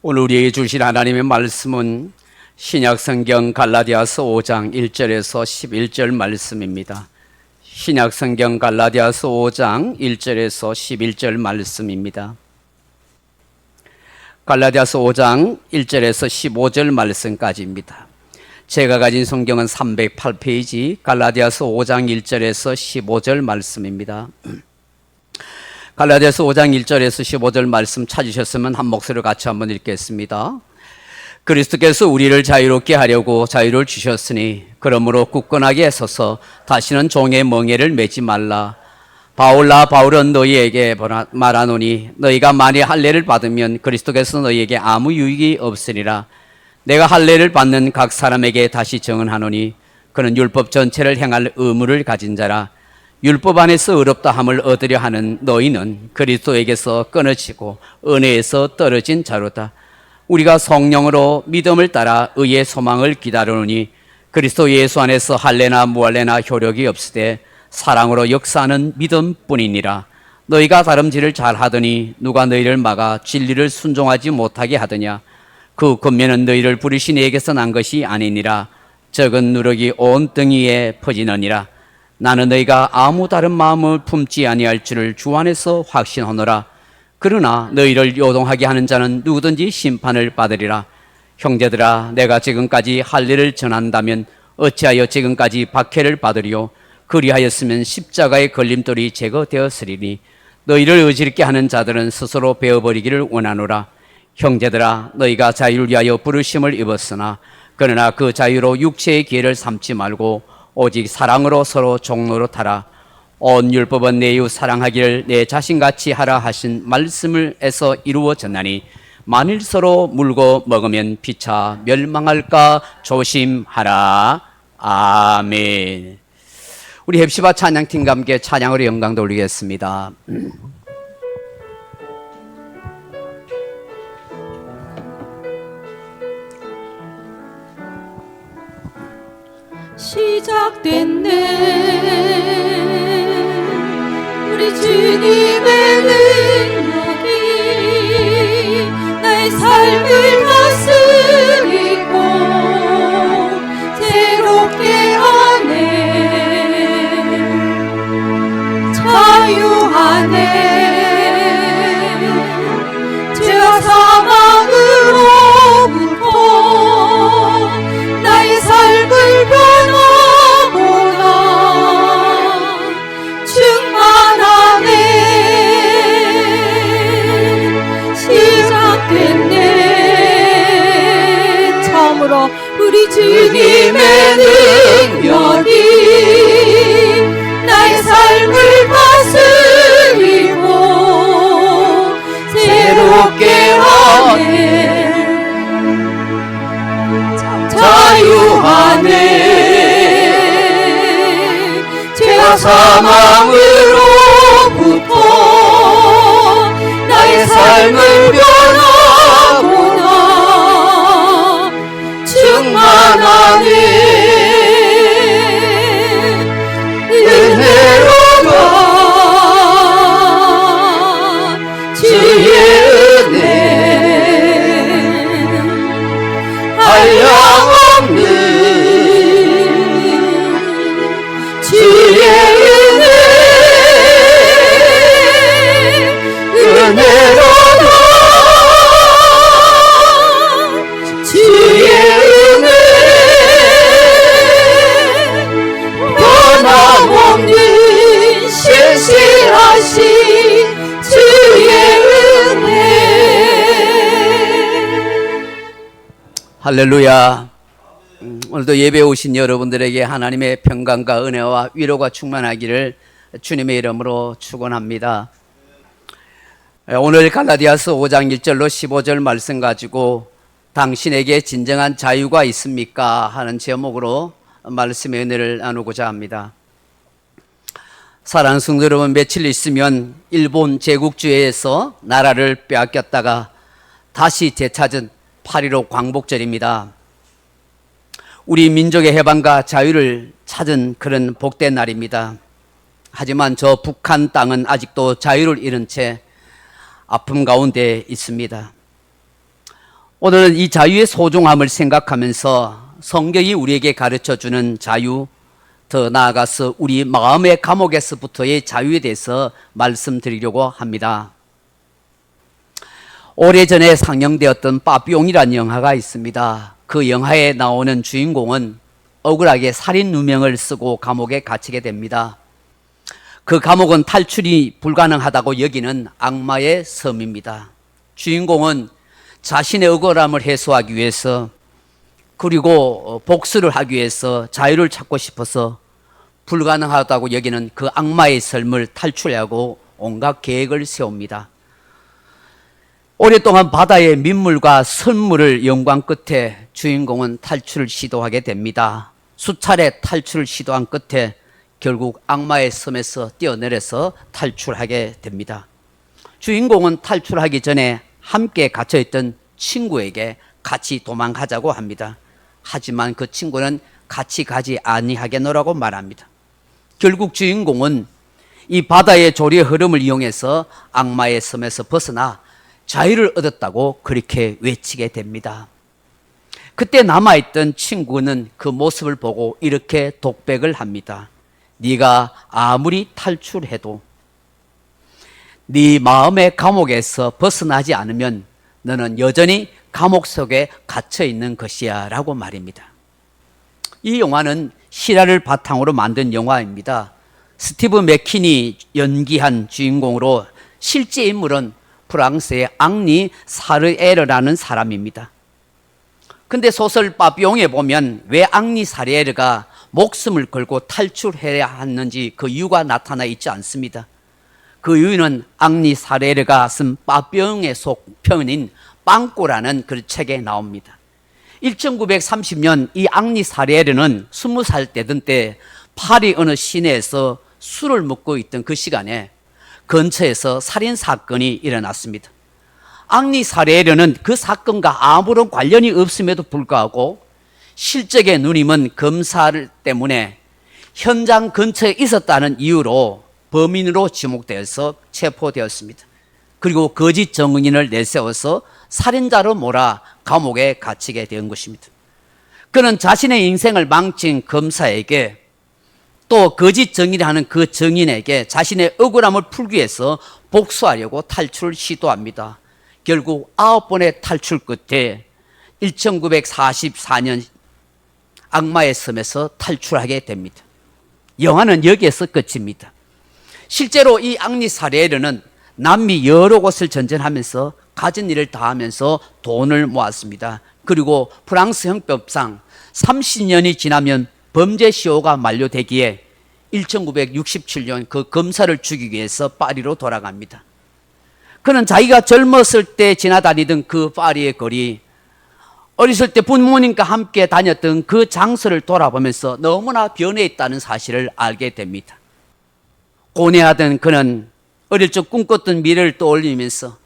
오늘 우리에게 주신 하나님의 말씀은 신약성경 갈라디아서 5장 1절에서 11절 말씀입니다. 신약성경 갈라디아서 5장 1절에서 11절 말씀입니다. 갈라디아서 5장 1절에서 15절 말씀까지입니다. 제가 가진 성경은 308페이지 갈라디아서 5장 1절에서 15절 말씀입니다. 갈라디아서 5장 1절에서 15절 말씀 찾으셨으면 한 목소리로 같이 한번 읽겠습니다. 그리스도께서 우리를 자유롭게 하려고 자유를 주셨으니 그러므로 굳건하게 서서 다시는 종의 멍에를 매지 말라. 바울은 너희에게 말하노니 너희가 만일 할례를 받으면 그리스도께서 너희에게 아무 유익이 없으리라. 내가 할례를 받는 각 사람에게 다시 증언하노니 그는 율법 전체를 행할 의무를 가진 자라. 율법 안에서 의롭다 함을 얻으려 하는 너희는 그리스도에게서 끊어지고 은혜에서 떨어진 자로다. 우리가 성령으로 믿음을 따라 의의 소망을 기다리노니 그리스도 예수 안에서 할례나 무할례나 효력이 없으되 사랑으로 역사하는 믿음뿐이니라. 너희가 다름질을 잘하더니 누가 너희를 막아 진리를 순종하지 못하게 하더냐. 그 권면은 너희를 부르신 이에게서 난 것이 아니니라. 적은 누룩이 온 땅 위에 퍼지느니라. 나는 너희가 아무 다른 마음을 품지 아니할 줄을 주 안에서 확신하노라. 그러나 너희를 요동하게 하는 자는 누구든지 심판을 받으리라. 형제들아, 내가 지금까지 할례를 전한다면 어찌하여 지금까지 박해를 받으리요? 그리하였으면 십자가의 걸림돌이 제거되었으리니 너희를 어지럽게 하는 자들은 스스로 베어버리기를 원하노라. 형제들아, 너희가 자유를 위하여 부르심을 입었으나 그러나 그 자유로 육체의 기회를 삼지 말고 오직 사랑으로 서로 종노릇하라. 온 율법은 내 이웃 사랑하기를 내 자신같이 하라 하신 말씀에서 이루어졌나니 만일 서로 물고 먹으면 피차 멸망할까 조심하라. 아멘. 우리 헵시바 찬양팀과 함께 찬양으로 영광 돌리겠습니다. 시작됐네 우리 주님의 능력이 나의 삶을 다스리고 새롭게 하네. 자유하네. 죄와 사망으로부터 나의 삶을 우리 주님의 능력이 나의 삶을 다스리고 새롭게 하네. 자유하네. 죄와 사망으로부터 나의 삶을 변하구나. 충만하네. 은혜로다. 주의 은혜 한량없는 주의 은혜 은혜로다. 주의 변함없는 신실하신 주의 은혜. 할렐루야. 오늘도 예배에 오신 여러분들에게 하나님의 평강과 은혜와 위로가 충만하기를 주님의 이름으로 축원합니다. 오늘 갈라디아서 5장 1절로 15절 말씀 가지고 당신에게 진정한 자유가 있습니까? 하는 제목으로 말씀의 은혜를 나누고자 합니다. 사랑하는 성도 여러분, 며칠 있으면 일본 제국주의에서 나라를 빼앗겼다가 다시 되찾은 8.15 광복절입니다. 우리 민족의 해방과 자유를 찾은 그런 복된 날입니다. 하지만 저 북한 땅은 아직도 자유를 잃은 채 아픔 가운데 있습니다. 오늘은 이 자유의 소중함을 생각하면서 성경이 우리에게 가르쳐주는 자유, 더 나아가서 우리 마음의 감옥에서부터의 자유에 대해서 말씀드리려고 합니다. 오래전에 상영되었던 빠삐용이라는 영화가 있습니다. 그 영화에 나오는 주인공은 억울하게 살인 누명을 쓰고 감옥에 갇히게 됩니다. 그 감옥은 탈출이 불가능하다고 여기는 악마의 섬입니다. 주인공은 자신의 억울함을 해소하기 위해서 그리고 복수를 하기 위해서 자유를 찾고 싶어서 불가능하다고 여기는 그 악마의 삶을 탈출하고 온갖 계획을 세웁니다. 오랫동안 바다의 민물과 선물을 연구한 끝에 주인공은 탈출을 시도하게 됩니다. 수차례 탈출을 시도한 끝에 결국 악마의 섬에서 뛰어내려서 탈출하게 됩니다. 주인공은 탈출하기 전에 함께 갇혀있던 친구에게 같이 도망가자고 합니다. 하지만 그 친구는 같이 가지 아니하겠노라고 말합니다. 결국 주인공은 이 바다의 조리의 흐름을 이용해서 악마의 섬에서 벗어나 자유를 얻었다고 그렇게 외치게 됩니다. 그때 남아있던 친구는 그 모습을 보고 이렇게 독백을 합니다. 네가 아무리 탈출해도 네 마음의 감옥에서 벗어나지 않으면 너는 여전히 감옥 속에 갇혀 있는 것이야 라고 말입니다. 이 영화는 실화를 바탕으로 만든 영화입니다. 스티브 맥킨이 연기한 주인공으로 실제 인물은 프랑스의 앙리 사르에르라는 사람입니다. 근데 소설 빠삐용에 보면 왜 앙리 사르에르가 목숨을 걸고 탈출해야 하는지 그 이유가 나타나 있지 않습니다. 그 이유는 앙리 사르에르가 쓴 빠삐용의 속편인 빵꾸라는 그 책에 나옵니다. 1930년 이 앙리 사르에르는 20살 되던 때 파리 어느 시내에서 술을 먹고 있던 그 시간에 근처에서 살인사건이 일어났습니다. 앙리 사르에르는 그 사건과 아무런 관련이 없음에도 불구하고 실적의 누님은 검사 때문에 현장 근처에 있었다는 이유로 범인으로 지목되어서 체포되었습니다. 그리고 거짓 증인을 내세워서 살인자로 몰아 감옥에 갇히게 된 것입니다. 그는 자신의 인생을 망친 검사에게 또 거짓 증인하는 그 증인에게 자신의 억울함을 풀기 위해서 복수하려고 탈출을 시도합니다. 결국 9번의 탈출 끝에 1944년 악마의 섬에서 탈출하게 됩니다. 영화는 여기에서 끝입니다. 실제로 이 앙리 사르에르는 남미 여러 곳을 전전하면서 가진 일을 다 하면서 돈을 모았습니다. 그리고 프랑스 형법상 30년이 지나면 범죄 시효가 만료되기에 1967년 그 검사를 죽이기 위해서 파리로 돌아갑니다. 그는 자기가 젊었을 때 지나다니던 그 파리의 거리, 어렸을 때 부모님과 함께 다녔던 그 장소를 돌아보면서 너무나 변해 있다는 사실을 알게 됩니다. 고뇌하던 그는 어릴 적 꿈꿨던 미래를 떠올리면서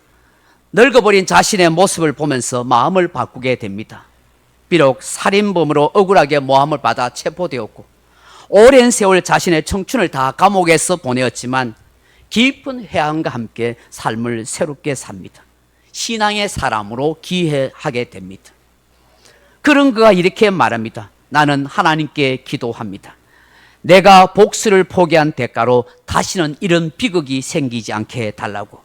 늙어버린 자신의 모습을 보면서 마음을 바꾸게 됩니다. 비록 살인범으로 억울하게 모함을 받아 체포되었고 오랜 세월 자신의 청춘을 다 감옥에서 보내었지만 깊은 회함과 함께 삶을 새롭게 삽니다. 신앙의 사람으로 기회하게 됩니다. 그런 그가 이렇게 말합니다. 나는 하나님께 기도합니다. 내가 복수를 포기한 대가로 다시는 이런 비극이 생기지 않게 해달라고.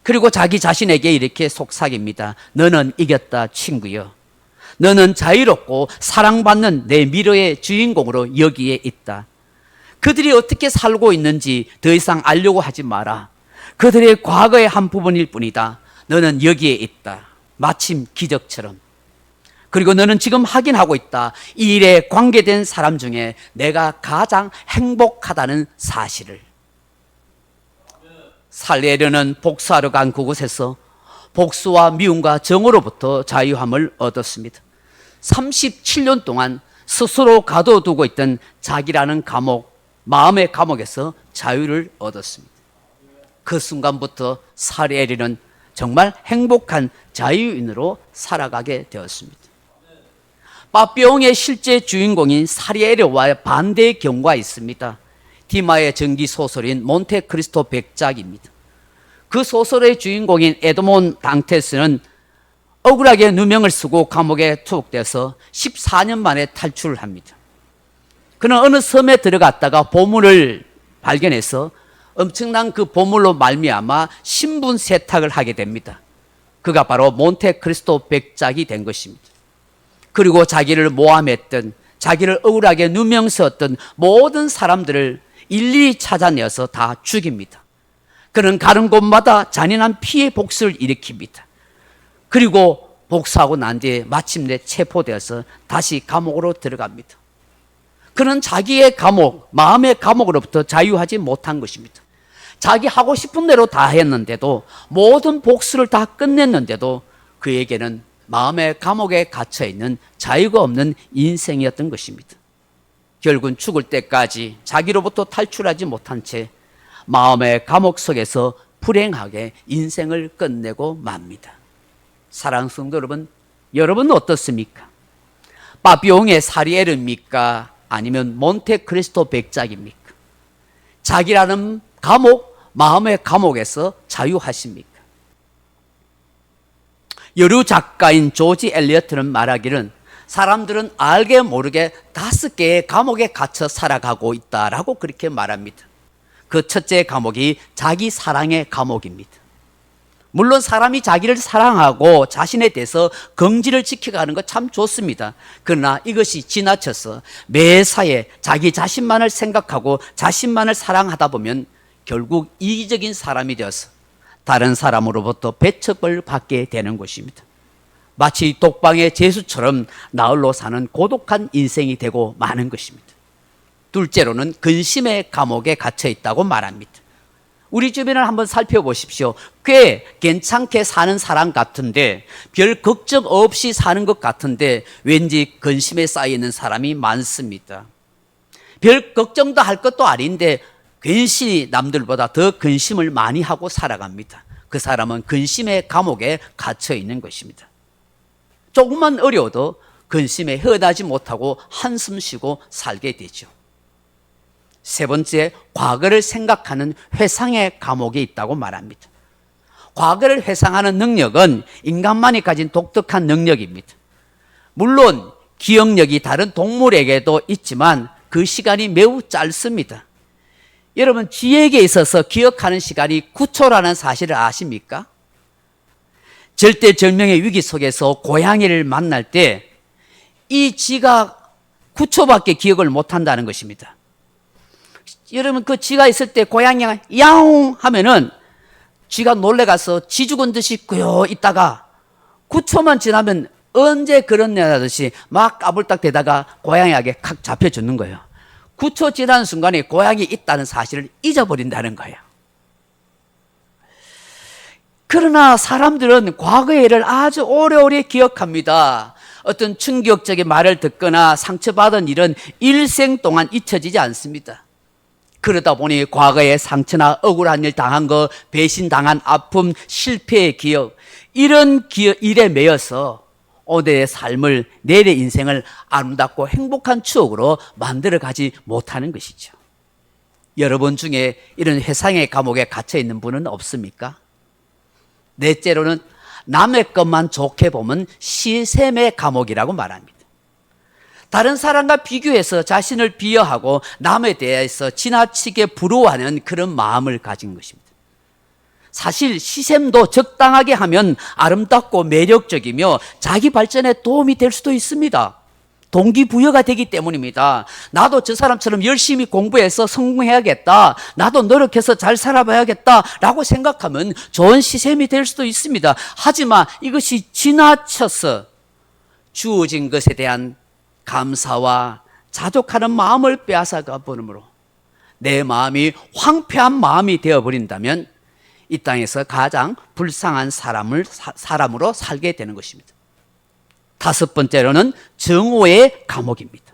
그리고 자기 자신에게 이렇게 속삭입니다. 너는 이겼다 친구여. 너는 자유롭고 사랑받는 내 미래의 주인공으로 여기에 있다. 그들이 어떻게 살고 있는지 더 이상 알려고 하지 마라. 그들의 과거의 한 부분일 뿐이다. 너는 여기에 있다. 마침 기적처럼. 그리고 너는 지금 확인하고 있다. 이 일에 관계된 사람 중에 내가 가장 행복하다는 사실을. 사르에르는 복수하러 간 그곳에서 복수와 미움과 정오로부터 자유함을 얻었습니다. 37년 동안 스스로 가둬두고 있던 자기라는 감옥, 마음의 감옥에서 자유를 얻었습니다. 그 순간부터 사르에르는 정말 행복한 자유인으로 살아가게 되었습니다. 빠삐용의 실제 주인공인 사르에르와의 반대의 경우가 있습니다. 디마의 전기 소설인 몬테크리스토 백작입니다. 그 소설의 주인공인 에드몬 당테스는 억울하게 누명을 쓰고 감옥에 투옥돼서 14년 만에 탈출을 합니다. 그는 어느 섬에 들어갔다가 보물을 발견해서 엄청난 그 보물로 말미암아 신분 세탁을 하게 됩니다. 그가 바로 몬테크리스토 백작이 된 것입니다. 그리고 자기를 모함했던, 자기를 억울하게 누명 쓰었던 모든 사람들을 일일이 찾아내어서 다 죽입니다. 그는 가는 곳마다 잔인한 피해 복수를 일으킵니다. 그리고 복수하고 난 뒤에 마침내 체포되어서 다시 감옥으로 들어갑니다. 그는 자기의 감옥, 마음의 감옥으로부터 자유하지 못한 것입니다. 자기 하고 싶은 대로 다 했는데도, 모든 복수를 다 끝냈는데도 그에게는 마음의 감옥에 갇혀있는 자유가 없는 인생이었던 것입니다. 결국은 죽을 때까지 자기로부터 탈출하지 못한 채 마음의 감옥 속에서 불행하게 인생을 끝내고 맙니다. 사랑하는 성도 여러분, 여러분은 어떻습니까? 바비옹의 사리에르입니까? 아니면 몬테크리스토 백작입니까? 자기라는 감옥, 마음의 감옥에서 자유하십니까? 여류 작가인 조지 엘리어트는 말하기를 사람들은 알게 모르게 5개의 감옥에 갇혀 살아가고 있다라고 그렇게 말합니다. 그 첫째 감옥이 자기 사랑의 감옥입니다. 물론 사람이 자기를 사랑하고 자신에 대해서 긍지를 지켜가는 거 참 좋습니다. 그러나 이것이 지나쳐서 매사에 자기 자신만을 생각하고 자신만을 사랑하다 보면 결국 이기적인 사람이 되어서 다른 사람으로부터 배척을 받게 되는 것입니다. 마치 독방의 죄수처럼 나홀로 사는 고독한 인생이 되고 마는 것입니다. 둘째로는 근심의 감옥에 갇혀 있다고 말합니다. 우리 주변을 한번 살펴보십시오. 꽤 괜찮게 사는 사람 같은데, 별 걱정 없이 사는 것 같은데 왠지 근심에 쌓여 있는 사람이 많습니다. 별 걱정도 할 것도 아닌데 괜시 남들보다 더 근심을 많이 하고 살아갑니다. 그 사람은 근심의 감옥에 갇혀 있는 것입니다. 조금만 어려워도 근심에 헤어나지 못하고 한숨 쉬고 살게 되죠. 세 번째, 과거를 생각하는 회상의 감옥에 있다고 말합니다. 과거를 회상하는 능력은 인간만이 가진 독특한 능력입니다. 물론 기억력이 다른 동물에게도 있지만 그 시간이 매우 짧습니다. 여러분, 쥐에게 있어서 기억하는 시간이 9초라는 사실을 아십니까? 절대절명의 위기 속에서 고양이를 만날 때 이 쥐가 9초밖에 기억을 못한다는 것입니다. 여러분, 그 쥐가 있을 때 고양이가 야옹 하면은 쥐가 놀래가서 쥐 죽은 듯이 꾸요 있다가 9초만 지나면 언제 그렇냐듯이 막 까불딱 대다가 고양이에게 칵 잡혀주는 거예요. 9초 지나는 순간에 고양이 있다는 사실을 잊어버린다는 거예요. 그러나 사람들은 과거의 일을 아주 오래오래 기억합니다. 어떤 충격적인 말을 듣거나 상처받은 일은 일생 동안 잊혀지지 않습니다. 그러다 보니 과거의 상처나 억울한 일 당한 거, 배신당한 아픔, 실패의 기억, 이런 일에 매여서 오늘의 삶을, 내일의 인생을 아름답고 행복한 추억으로 만들어가지 못하는 것이죠. 여러분 중에 이런 회상의 감옥에 갇혀 있는 분은 없습니까? 넷째로는 남의 것만 좋게 보면 시샘의 감옥이라고 말합니다. 다른 사람과 비교해서 자신을 비하하고 남에 대해서 지나치게 부러워하는 그런 마음을 가진 것입니다. 사실 시샘도 적당하게 하면 아름답고 매력적이며 자기 발전에 도움이 될 수도 있습니다. 동기부여가 되기 때문입니다. 나도 저 사람처럼 열심히 공부해서 성공해야겠다, 나도 노력해서 잘 살아봐야겠다 라고 생각하면 좋은 시샘이 될 수도 있습니다. 하지만 이것이 지나쳐서 주어진 것에 대한 감사와 자족하는 마음을 빼앗아가 버림으로 내 마음이 황폐한 마음이 되어버린다면 이 땅에서 가장 불쌍한 사람으로 살게 되는 것입니다. 다섯 번째로는 정오의 감옥입니다.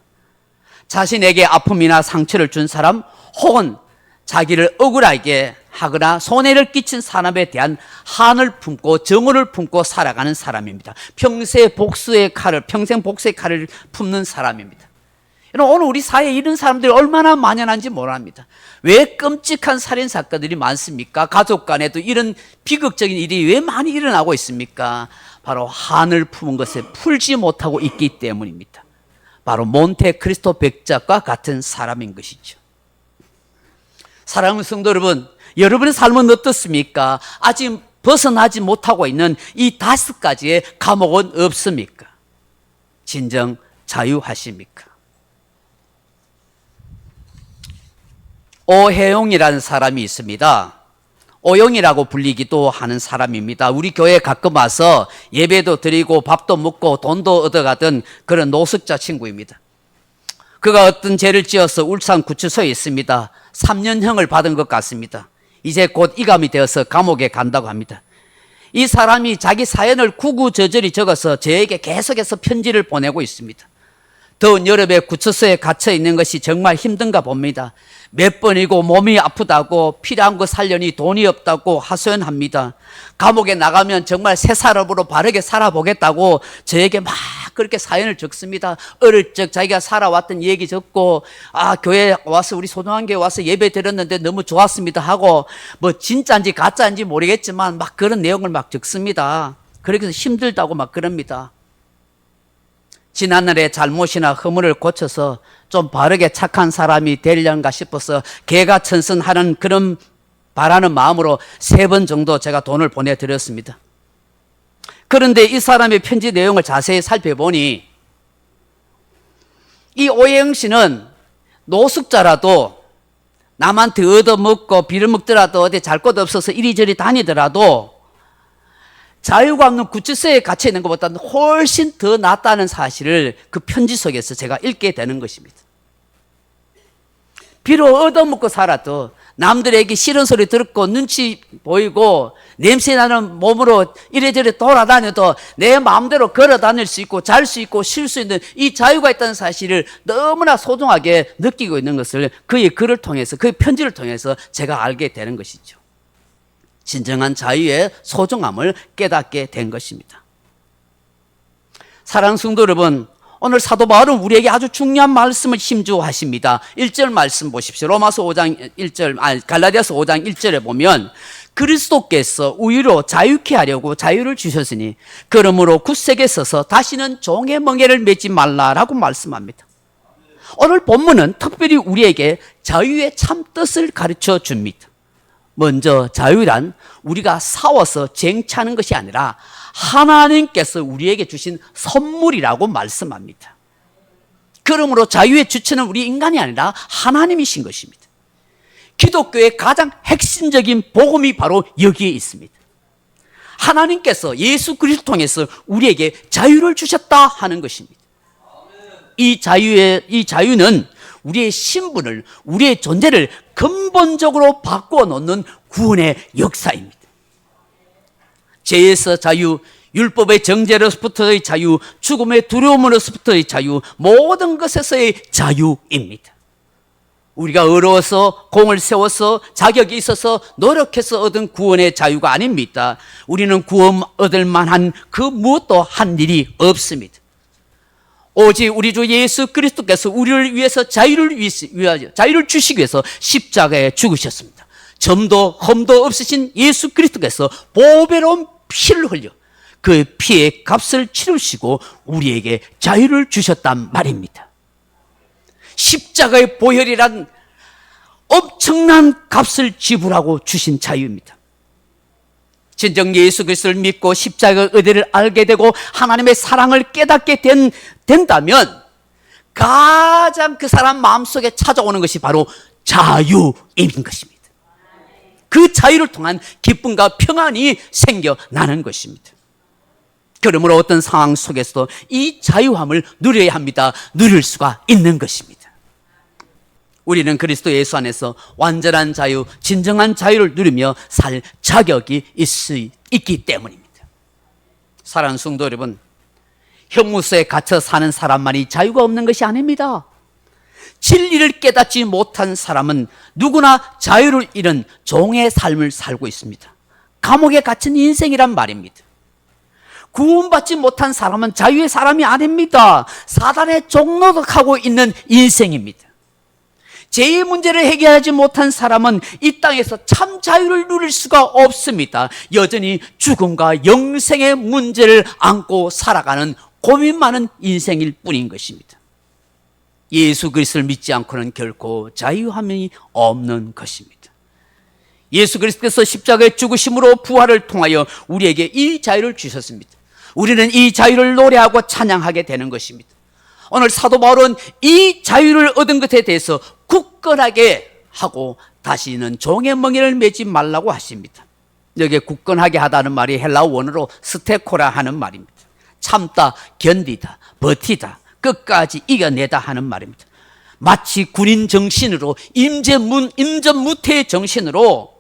자신에게 아픔이나 상처를 준 사람, 혹은 자기를 억울하게 하거나 손해를 끼친 사람에 대한 한을 품고 정오를 품고 살아가는 사람입니다. 평생 복수의 칼을 품는 사람입니다. 오늘 우리 사회에 이런 사람들이 얼마나 만연한지 모릅니다. 왜 끔찍한 살인사건들이 많습니까? 가족 간에도 이런 비극적인 일이 왜 많이 일어나고 있습니까? 바로 한을 품은 것에 풀지 못하고 있기 때문입니다. 바로 몬테크리스토 백작과 같은 사람인 것이죠. 사랑하는 성도 여러분, 여러분의 삶은 어떻습니까? 아직 벗어나지 못하고 있는 이 5가지의 감옥은 없습니까? 진정 자유하십니까? 오혜용이라는 사람이 있습니다. 오용이라고 불리기도 하는 사람입니다. 우리 교회에 가끔 와서 예배도 드리고 밥도 먹고 돈도 얻어가던 그런 노숙자 친구입니다. 그가 어떤 죄를 지어서 울산구치소에 있습니다. 3년형을 받은 것 같습니다. 이제 곧 이감이 되어서 감옥에 간다고 합니다. 이 사람이 자기 사연을 구구절절히 적어서 저에게 계속해서 편지를 보내고 있습니다. 더운 여름에 구치소에 갇혀 있는 것이 정말 힘든가 봅니다. 몇 번이고 몸이 아프다고 필요한 거 살려니 돈이 없다고 하소연합니다. 감옥에 나가면 정말 새 사람으로 바르게 살아보겠다고 저에게 막 그렇게 사연을 적습니다. 어릴 적 자기가 살아왔던 얘기 적고, 교회 와서 우리 소중한교회 와서 예배 드렸는데 너무 좋았습니다 하고, 뭐 진짜인지 가짜인지 모르겠지만 막 그런 내용을 막 적습니다. 그래서 힘들다고 막 그럽니다. 지난날의 잘못이나 허물을 고쳐서 좀 바르게 착한 사람이 되려는가 싶어서 개가천선하는 그런 바라는 마음으로 3번 정도 제가 돈을 보내드렸습니다. 그런데 이 사람의 편지 내용을 자세히 살펴보니 이 오혜영 씨는 노숙자라도 남한테 얻어먹고 빌어먹더라도 어디 잘 곳 없어서 이리저리 다니더라도 자유가 없는 구치소에 갇혀 있는 것보다는 훨씬 더 낫다는 사실을 그 편지 속에서 제가 읽게 되는 것입니다. 비록 얻어먹고 살아도 남들에게 싫은 소리 듣고 눈치 보이고 냄새나는 몸으로 이래저래 돌아다녀도 내 마음대로 걸어 다닐 수 있고 잘 수 있고 쉴 수 있는 이 자유가 있다는 사실을 너무나 소중하게 느끼고 있는 것을 그의 글을 통해서, 그의 편지를 통해서 제가 알게 되는 것이죠. 진정한 자유의 소중함을 깨닫게 된 것입니다. 사랑하는 성도 여러분, 오늘 사도 바울은 우리에게 아주 중요한 말씀을 힘주어하십니다. 1절 말씀 보십시오. 로마서 5장 1절, 갈라디아서 5장 1절에 보면 그리스도께서 우리로 자유케 하려고 자유를 주셨으니 그러므로 굳세게 서서 다시는 종의 멍에를 매지 말라라고 말씀합니다. 오늘 본문은 특별히 우리에게 자유의 참 뜻을 가르쳐 줍니다. 먼저 자유란 우리가 싸워서 쟁취하는 것이 아니라 하나님께서 우리에게 주신 선물이라고 말씀합니다. 그러므로 자유의 주체는 우리 인간이 아니라 하나님이신 것입니다. 기독교의 가장 핵심적인 복음이 바로 여기에 있습니다. 하나님께서 예수 그리스도를 통해서 우리에게 자유를 주셨다 하는 것입니다. 이 자유는 우리의 신분을, 우리의 존재를 근본적으로 바꾸어 놓는 구원의 역사입니다. 죄에서 자유, 율법의 정죄로부터의 자유, 죽음의 두려움으로부터의 자유, 모든 것에서의 자유입니다. 우리가 어려워서 공을 세워서 자격이 있어서 노력해서 얻은 구원의 자유가 아닙니다. 우리는 구원 얻을 만한 그 무엇도 한 일이 없습니다. 오직 우리 주 예수 그리스도께서 우리를 위해서 자유를 주시기 위해서 십자가에 죽으셨습니다. 점도 흠도 없으신 예수 그리스도께서 보배로운 피를 흘려 그 피의 값을 치르시고 우리에게 자유를 주셨단 말입니다. 십자가의 보혈이란 엄청난 값을 지불하고 주신 자유입니다. 진정 예수 그리스도를 믿고 십자가의 의대를 알게 되고 하나님의 사랑을 깨닫게 된다면 가장 그 사람 마음속에 찾아오는 것이 바로 자유인 것입니다. 그 자유를 통한 기쁨과 평안이 생겨나는 것입니다. 그러므로 어떤 상황 속에서도 이 자유함을 누려야 합니다. 누릴 수가 있는 것입니다. 우리는 그리스도 예수 안에서 완전한 자유, 진정한 자유를 누리며 살 자격이 있기 때문입니다. 사랑하는 성도 여러분, 형무소에 갇혀 사는 사람만이 자유가 없는 것이 아닙니다. 진리를 깨닫지 못한 사람은 누구나 자유를 잃은 종의 삶을 살고 있습니다. 감옥에 갇힌 인생이란 말입니다. 구원받지 못한 사람은 자유의 사람이 아닙니다. 사단의 종노릇하고 있는 인생입니다. 죄의 문제를 해결하지 못한 사람은 이 땅에서 참 자유를 누릴 수가 없습니다. 여전히 죽음과 영생의 문제를 안고 살아가는 고민 많은 인생일 뿐인 것입니다. 예수 그리스도를 믿지 않고는 결코 자유함이 없는 것입니다. 예수 그리스도께서 십자가의 죽으심으로 부활을 통하여 우리에게 이 자유를 주셨습니다. 우리는 이 자유를 노래하고 찬양하게 되는 것입니다. 오늘 사도 바울은 이 자유를 얻은 것에 대해서 굳건하게 하고 다시는 종의 멍에를 매지 말라고 하십니다. 여기에 굳건하게 하다는 말이 헬라어 원어로 스테코라 하는 말입니다. 참다, 견디다, 버티다, 끝까지 이겨내다 하는 말입니다. 마치 군인 정신으로 임전무태의 정신으로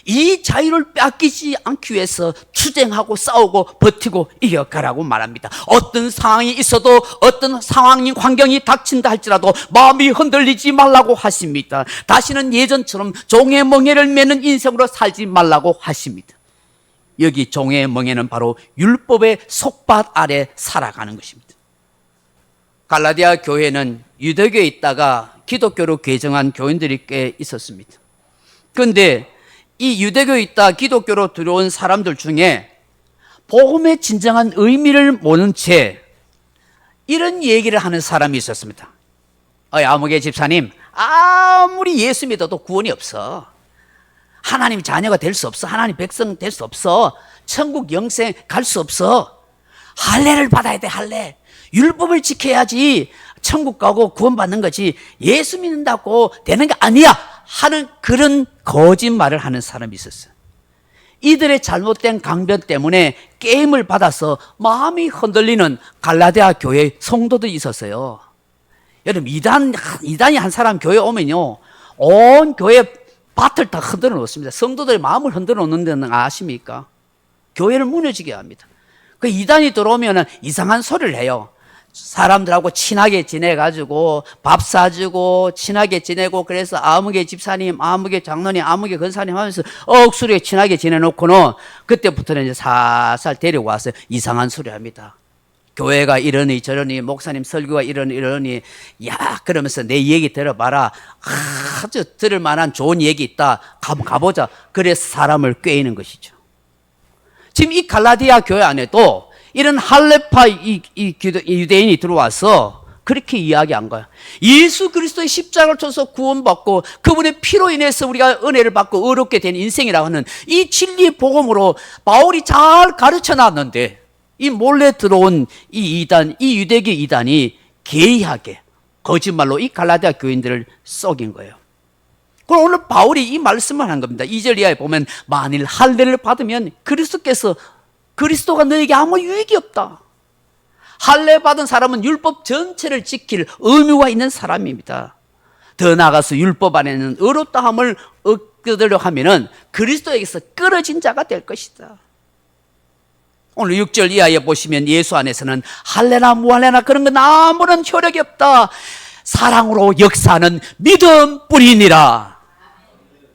이 자유를 뺏기지 않기 위해서 투쟁하고 싸우고 버티고 이겨가라고 말합니다. 어떤 상황이 있어도 어떤 상황이 환경이 닥친다 할지라도 마음이 흔들리지 말라고 하십니다. 다시는 예전처럼 종의 멍에를 매는 인생으로 살지 말라고 하십니다. 여기 종의 멍에는 바로 율법의 속밭 아래 살아가는 것입니다. 갈라디아 교회는 유대교에 있다가 기독교로 개정한 교인들이 꽤 있었습니다. 그런데 이 유대교에 있다 기독교로 들어온 사람들 중에 복음의 진정한 의미를 모르는 채 이런 얘기를 하는 사람이 있었습니다. 아무개 집사님, 아무리 예수 믿어도 구원이 없어. 하나님 자녀가 될 수 없어. 하나님 백성 될 수 없어. 천국 영생 갈 수 없어. 할례를 받아야 돼. 할례. 율법을 지켜야지 천국 가고 구원받는 거지. 예수 믿는다고 되는 게 아니야 하는 그런 거짓말을 하는 사람이 있었어요. 이들의 잘못된 강변 때문에 게임을 받아서 마음이 흔들리는 갈라디아 교회 성도들이 있었어요. 여러분, 이단이 한 사람 교회 오면요, 온 교회 밭을 다 흔들어 놓습니다. 성도들의 마음을 흔들어 놓는 데는 아십니까? 교회를 무너지게 합니다. 그 이단이 들어오면 이상한 소리를 해요. 사람들하고 친하게 지내가지고 밥 사주고 친하게 지내고, 그래서 아무개 집사님, 아무개 장로님, 아무개 권사님 하면서 억수로 친하게 지내놓고는 그때부터는 이제 살살 데리고 와서 이상한 소리 합니다. 교회가 이러니 저러니, 목사님 설교가 이러니, 야, 그러면서 내 얘기 들어봐라. 아주 들을 만한 좋은 얘기 있다. 가보자. 그래서 사람을 꾀이는 것이죠. 지금 이 갈라디아 교회 안에도 이런 할례파 유대인이 들어와서 그렇게 이야기한 거야. 예수 그리스도의 십자가를 통해서 구원받고 그분의 피로 인해서 우리가 은혜를 받고 의롭게 된 인생이라고 하는 이 진리 복음으로 바울이 잘 가르쳐 놨는데, 이 몰래 들어온 이 이단, 이 유대교 이단이 개의하게 거짓말로 이 갈라디아 교인들을 속인 거예요. 그럼 오늘 바울이 이 말씀을 한 겁니다. 2절 이하에 보면 만일 할례를 받으면 그리스도가 너에게 아무 유익이 없다. 할례 받은 사람은 율법 전체를 지킬 의무가 있는 사람입니다. 더 나아가서 율법 안에는 의롭다함을 얻으려 하면은 그리스도에게서 끊어진 자가 될 것이다. 오늘 6절 이하에 보시면 예수 안에서는 할례나 무할례나 그런 건 아무런 효력이 없다. 사랑으로 역사하는 믿음뿐이니라.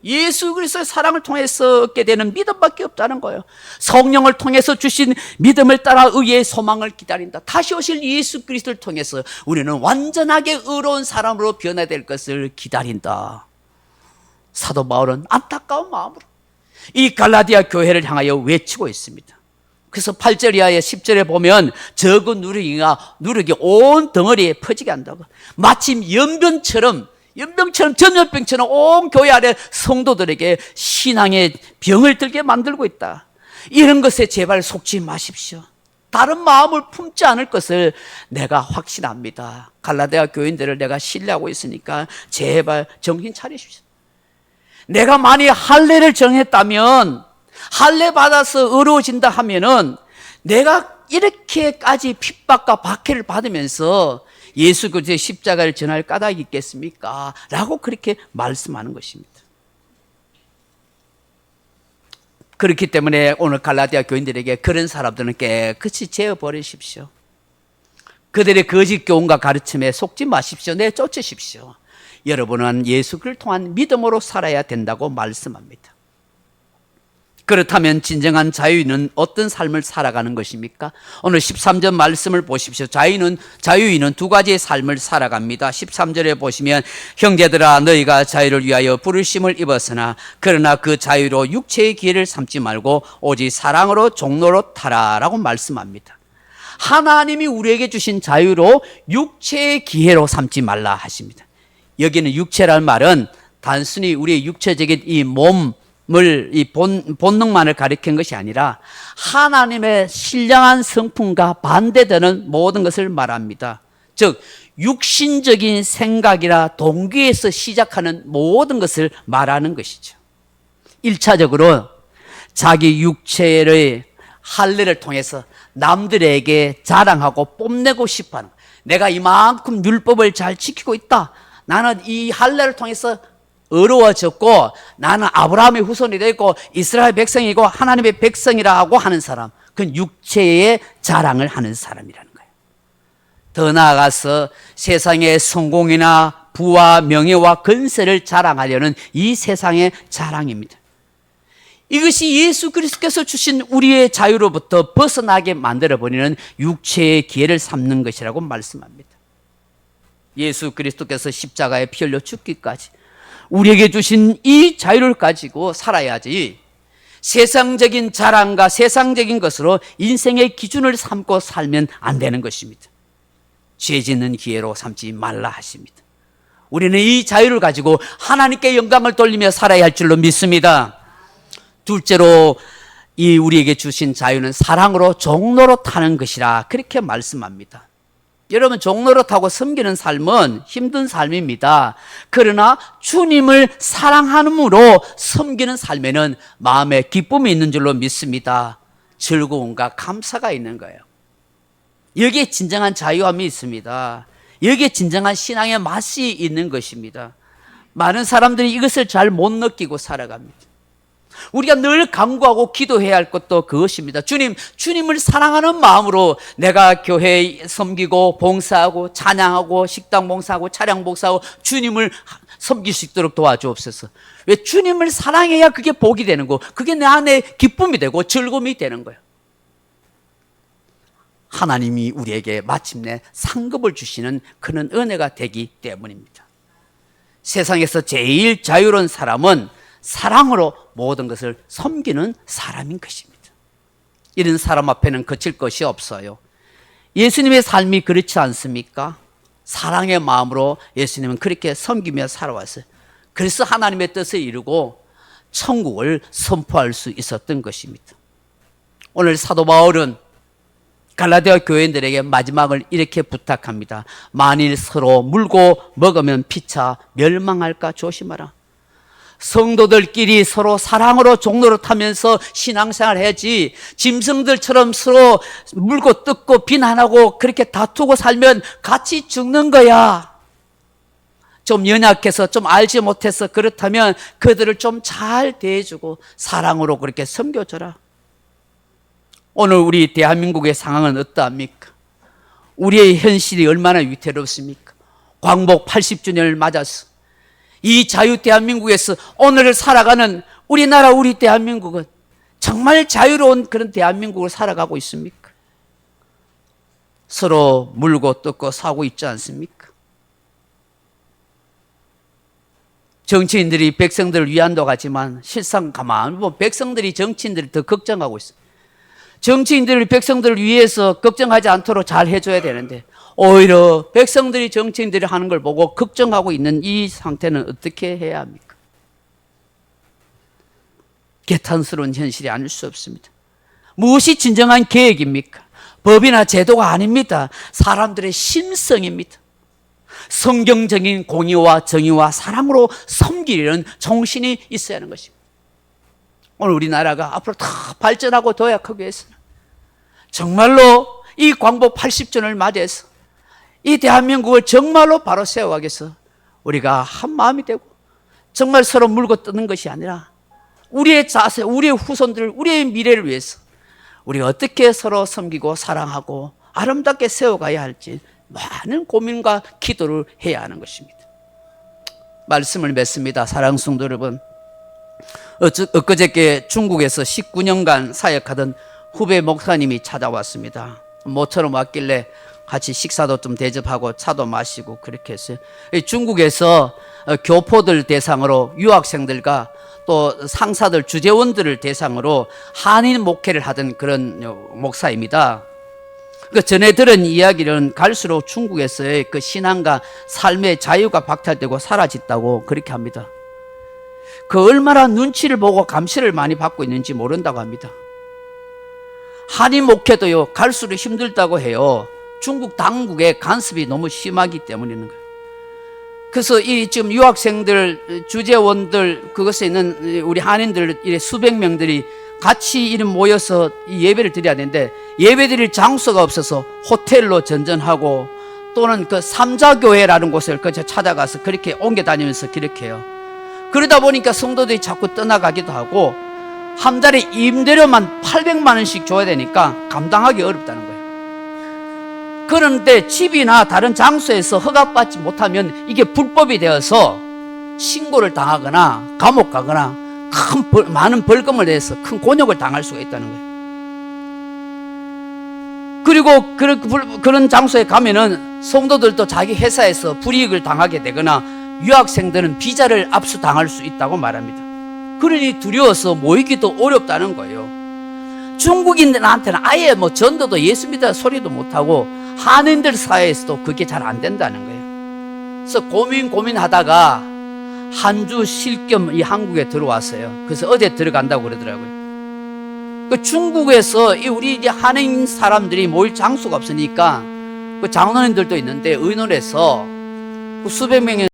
예수 그리스도의 사랑을 통해서 얻게 되는 믿음밖에 없다는 거예요. 성령을 통해서 주신 믿음을 따라 의의 소망을 기다린다. 다시 오실 예수 그리스도를 통해서 우리는 완전하게 의로운 사람으로 변화될 것을 기다린다. 사도 바울은 안타까운 마음으로 이 갈라디아 교회를 향하여 외치고 있습니다. 그래서 8절 이하에 10절에 보면 적은 누르기가 누르기 온 덩어리에 퍼지게 한다고. 마침 연병처럼 전염병처럼 온 교회 안에 성도들에게 신앙의 병을 들게 만들고 있다. 이런 것에 제발 속지 마십시오. 다른 마음을 품지 않을 것을 내가 확신합니다. 갈라디아 교인들을 내가 신뢰하고 있으니까 제발 정신 차리십시오. 내가 만약 할례를 정했다면, 할례 받아서 의로워진다 하면은 내가 이렇게까지 핍박과 박해를 받으면서 예수 그리스도의 십자가를 전할 까닭이 있겠습니까? 라고 그렇게 말씀하는 것입니다. 그렇기 때문에 오늘 갈라디아 교인들에게 그런 사람들은 깨끗이 제어버리십시오. 그들의 거짓 교훈과 가르침에 속지 마십시오. 내쫓으십시오. 여러분은 예수 그리스도를 통한 믿음으로 살아야 된다고 말씀합니다. 그렇다면 진정한 자유인은 어떤 삶을 살아가는 것입니까? 오늘 13절 말씀을 보십시오. 자유인은 두 가지의 삶을 살아갑니다. 13절에 보시면 형제들아 너희가 자유를 위하여 부르심을 입었으나 그러나 그 자유로 육체의 기회를 삼지 말고 오직 사랑으로 종노릇하라 라고 말씀합니다. 하나님이 우리에게 주신 자유로 육체의 기회로 삼지 말라 하십니다. 여기는 육체라는 말은 단순히 우리의 육체적인 이 몸을 이 본능만을 가리킨 것이 아니라 하나님의 신령한 성품과 반대되는 모든 것을 말합니다. 즉 육신적인 생각이나 동기에서 시작하는 모든 것을 말하는 것이죠. 1차적으로 자기 육체의 할례를 통해서 남들에게 자랑하고 뽐내고 싶어하는, 내가 이만큼 율법을 잘 지키고 있다, 나는 이 할례를 통해서 어려워졌고 나는 아브라함의 후손이 되고 이스라엘 백성이고 하나님의 백성이라고 하는 사람, 그건 육체의 자랑을 하는 사람이라는 거예요. 더 나아가서 세상의 성공이나 부와 명예와 건세를 자랑하려는 이 세상의 자랑입니다. 이것이 예수 그리스도께서 주신 우리의 자유로부터 벗어나게 만들어버리는 육체의 기회를 삼는 것이라고 말씀합니다. 예수 그리스도께서 십자가에 피 흘려 죽기까지 우리에게 주신 이 자유를 가지고 살아야지 세상적인 자랑과 세상적인 것으로 인생의 기준을 삼고 살면 안 되는 것입니다. 죄 짓는 기회로 삼지 말라 하십니다. 우리는 이 자유를 가지고 하나님께 영광을 돌리며 살아야 할 줄로 믿습니다. 둘째로 이 우리에게 주신 자유는 사랑으로 종노릇하는 것이라 그렇게 말씀합니다. 여러분, 종노릇하고 섬기는 삶은 힘든 삶입니다. 그러나 주님을 사랑함으로 섬기는 삶에는 마음에 기쁨이 있는 줄로 믿습니다. 즐거움과 감사가 있는 거예요. 여기에 진정한 자유함이 있습니다. 여기에 진정한 신앙의 맛이 있는 것입니다. 많은 사람들이 이것을 잘 못 느끼고 살아갑니다. 우리가 늘 간구하고 기도해야 할 것도 그것입니다. 주님을 사랑하는 마음으로 내가 교회에 섬기고 봉사하고 찬양하고 식당 봉사하고 차량 봉사하고 주님을 섬길 수 있도록 도와주옵소서. 왜? 주님을 사랑해야 그게 복이 되는 거, 그게 내 안에 기쁨이 되고 즐거움이 되는 거예요. 하나님이 우리에게 마침내 상급을 주시는 그런 은혜가 되기 때문입니다. 세상에서 제일 자유로운 사람은 사랑으로 모든 것을 섬기는 사람인 것입니다. 이런 사람 앞에는 거칠 것이 없어요. 예수님의 삶이 그렇지 않습니까? 사랑의 마음으로 예수님은 그렇게 섬기며 살아왔어요. 그래서 하나님의 뜻을 이루고 천국을 선포할 수 있었던 것입니다. 오늘 사도 바울은 갈라디아 교인들에게 마지막을 이렇게 부탁합니다. 만일 서로 물고 먹으면 피차 멸망할까 조심하라. 성도들끼리 서로 사랑으로 종노릇하면서 신앙생활 해야지, 짐승들처럼 서로 물고 뜯고 비난하고 그렇게 다투고 살면 같이 죽는 거야. 좀 연약해서 좀 알지 못해서 그렇다면 그들을 좀 잘 대해주고 사랑으로 그렇게 섬겨줘라. 오늘 우리 대한민국의 상황은 어떠합니까? 우리의 현실이 얼마나 위태롭습니까? 광복 80주년을 맞아서 이 자유 대한민국에서 오늘을 살아가는 우리나라, 우리 대한민국은 정말 자유로운 그런 대한민국을 살아가고 있습니까? 서로 물고 뜯고 사고 있지 않습니까? 정치인들이 백성들을 위안도 하지만 실상 가만히 보면 백성들이 정치인들을 더 걱정하고 있어요. 정치인들이 백성들을 위해서 걱정하지 않도록 잘 해줘야 되는데 오히려 백성들이 정치인들이 하는 걸 보고 걱정하고 있는 이 상태는 어떻게 해야 합니까? 개탄스러운 현실이 아닐 수 없습니다. 무엇이 진정한 계획입니까? 법이나 제도가 아닙니다. 사람들의 심성입니다. 성경적인 공의와 정의와 사랑으로 섬기려는 정신이 있어야 하는 것입니다. 오늘 우리나라가 앞으로 더 발전하고 도약하기 위해서는 정말로 이 광복 80주년을 맞이해서 이 대한민국을 정말로 바로 세워가기 위해서 우리가 한 마음이 되고 정말 서로 물고 뜯는 것이 아니라 우리의 자세, 우리의 후손들, 우리의 미래를 위해서 우리가 어떻게 서로 섬기고 사랑하고 아름답게 세워가야 할지 많은 고민과 기도를 해야 하는 것입니다. 말씀을 맺습니다. 사랑하는 성도 여러분, 엊그저께 중국에서 19년간 사역하던 후배 목사님이 찾아왔습니다. 모처럼 왔길래 같이 식사도 좀 대접하고 차도 마시고 그렇게 했어요. 중국에서 교포들 대상으로 유학생들과 또 상사들, 주재원들을 대상으로 한인 목회를 하던 그런 목사입니다. 그 전에 들은 이야기는 갈수록 중국에서의 그 신앙과 삶의 자유가 박탈되고 사라졌다고 그렇게 합니다. 그 얼마나 눈치를 보고 감시를 많이 받고 있는지 모른다고 합니다. 한인 목회도요, 갈수록 힘들다고 해요. 중국 당국의 간섭이 너무 심하기 때문이는 거예요. 그래서 이 지금 유학생들, 주재원들, 그것에 있는 우리 한인들 수백 명들이 같이 이름 모여서 이 예배를 드려야 되는데 예배 드릴 장소가 없어서 호텔로 전전하고 또는 그 삼자교회라는 곳을 찾아가서 그렇게 옮겨 다니면서 그렇게 해요. 그러다 보니까 성도들이 자꾸 떠나가기도 하고 한 달에 임대료만 800만 원씩 줘야 되니까 감당하기 어렵다는 거예요. 그런데 집이나 다른 장소에서 허가받지 못하면 이게 불법이 되어서 신고를 당하거나 감옥 가거나 많은 벌금을 내서 큰 곤욕을 당할 수가 있다는 거예요. 그리고 그런 장소에 가면은 성도들도 자기 회사에서 불이익을 당하게 되거나 유학생들은 비자를 압수당할 수 있다고 말합니다. 그러니 두려워서 모이기도 어렵다는 거예요. 중국인들한테는 아예 전도도 예수 믿어 소리도 못하고 한인들 사이에서도 그게 잘 안 된다는 거예요. 그래서 고민하다가 한 주 쉴 겸 이 한국에 들어왔어요. 그래서 어제 들어간다고 그러더라고요. 그 중국에서 우리 이제 한인 사람들이 모일 장소가 없으니까 그 장로님들도 있는데 의논해서 수백 명의